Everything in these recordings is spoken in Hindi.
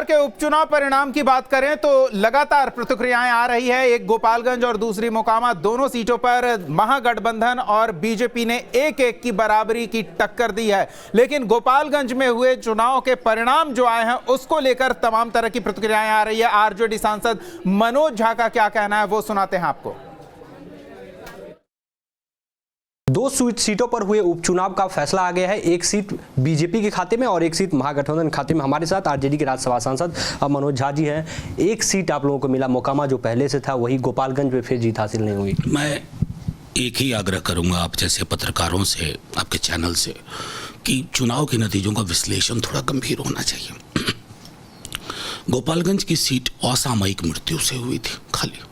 बिहार के उपचुनाव परिणाम की बात करें तो लगातार प्रतिक्रियाएं आ रही है। एक गोपालगंज और दूसरी मोकामा, दोनों सीटों पर महागठबंधन और बीजेपी ने एक एक की बराबरी की टक्कर दी है। लेकिन गोपालगंज में हुए चुनाव के परिणाम जो आए हैं उसको लेकर तमाम तरह की प्रतिक्रियाएं आ रही है। आरजेडी सांसद मनोज झा का क्या कहना है वो सुनाते हैं आपको। दो सीटों पर हुए उपचुनाव का फैसला आ गया है। एक सीट बीजेपी के खाते में और एक सीट महागठबंधन के खाते में। हमारे साथ आरजेडी के राज्यसभा सांसद मनोज झा जी हैं। एक सीट आप लोगों को मिला मोकामा, जो पहले से था वही गोपालगंज में फिर जीत हासिल नहीं हुई। मैं एक ही आग्रह करूंगा आप जैसे पत्रकारों से, आपके चैनल से, कि चुनाव के नतीजों का विश्लेषण थोड़ा गंभीर होना चाहिए। गोपालगंज की सीट असामयिक मृत्यु से हुई थी। खाली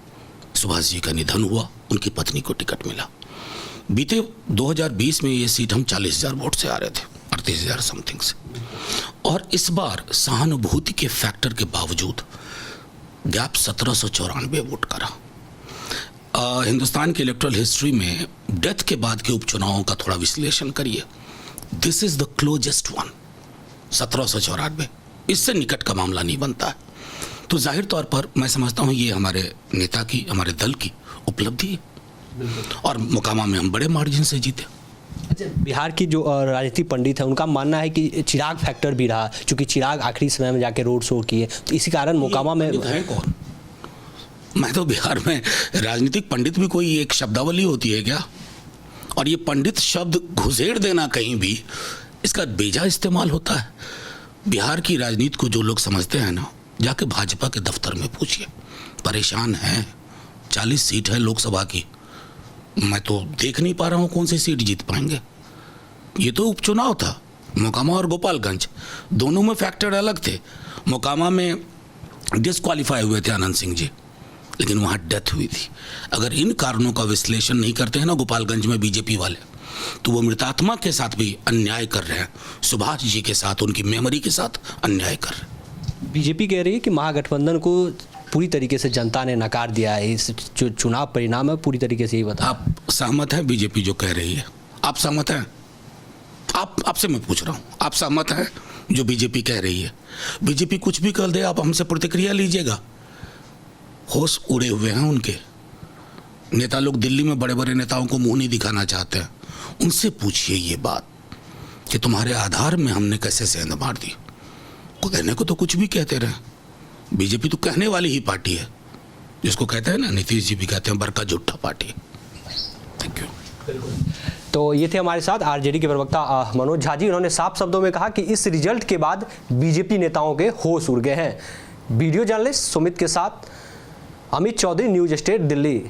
सुभाष जी का निधन हुआ, उनकी पत्नी को टिकट मिला। बीते 2020 में ये सीट हम 40,000 वोट से आ रहे थे, 38,000 समथिंग से। और इस बार सहानुभूति के फैक्टर के बावजूद गैप 1794 वोट का रहा। हिंदुस्तान की इलेक्टोरल हिस्ट्री में डेथ के बाद के उपचुनावों का थोड़ा विश्लेषण करिए। This is the closest one, 1794। इससे निकट का मामला नहीं बनता है। तो जाहिर तौर पर मैं समझता हूँ ये हमारे नेता की, हमारे दल की उपलब्धि है। और मोकामा में हम बड़े मार्जिन से जीते। अच्छा, बिहार की जो राजनीतिक पंडित है उनका मानना है कि चिराग फैक्टर भी रहा, क्योंकि चिराग आखिरी समय में जाके रोड शो किए, तो इसी कारण मोकामा में है कौन? मैं तो बिहार में राजनीतिक पंडित भी कोई एक शब्दावली होती है क्या? और ये पंडित शब्द घुसेड़ देना कहीं भी, इसका बेजा इस्तेमाल होता है। बिहार की राजनीति को जो लोग समझते हैं ना, जाके भाजपा के दफ्तर में पूछिए। परेशान हैं। 40 सीट है लोकसभा की, मैं तो देख नहीं पा रहा हूँ कौन सी सीट जीत पाएंगे। ये तो उपचुनाव था। मोकामा और गोपालगंज दोनों में फैक्टर अलग थे। मोकामा में डिस्क्वालीफाई हुए थे आनंद सिंह जी, लेकिन वहाँ डेथ हुई थी। अगर इन कारणों का विश्लेषण नहीं करते हैं ना गोपालगंज में बीजेपी वाले, तो वो मृतात्मा के साथ भी अन्याय कर रहे हैं, सुभाष जी के साथ, उनकी मेमोरी के साथ अन्याय कर रहे हैं। बीजेपी कह रही है कि महागठबंधन को पूरी तरीके से जनता ने नकार दिया है। इस जो चुनाव परिणाम है पूरी तरीके से ही बता। आप सहमत हैं बीजेपी जो कह रही है? आप सहमत हैं? आपसे मैं पूछ रहा हूं, आप सहमत हैं जो बीजेपी कह रही है? बीजेपी कुछ भी कर दे, आप हमसे प्रतिक्रिया लीजिएगा। होश उड़े हुए हैं उनके। नेता लोग दिल्ली में बड़े बड़े नेताओं को मुंह नहीं दिखाना चाहते हैं। उनसे पूछिए ये बात कि तुम्हारे आधार में हमने कैसे सेंध मार दी। कहने को तो कुछ भी कहते रहे। बीजेपी तो कहने वाली ही पार्टी है, जिसको कहते हैं ना, नीतीश जी भी कहते हैं बड़का झूठा पार्टी। Thank you. तो ये थे हमारे साथ आरजेडी के प्रवक्ता मनोज झा जी। उन्होंने साफ शब्दों में कहा कि इस रिजल्ट के बाद बीजेपी नेताओं के होश उड़ गए हैं। वीडियो जर्नलिस्ट सुमित के साथ अमित चौधरी, न्यूज स्टेट, दिल्ली।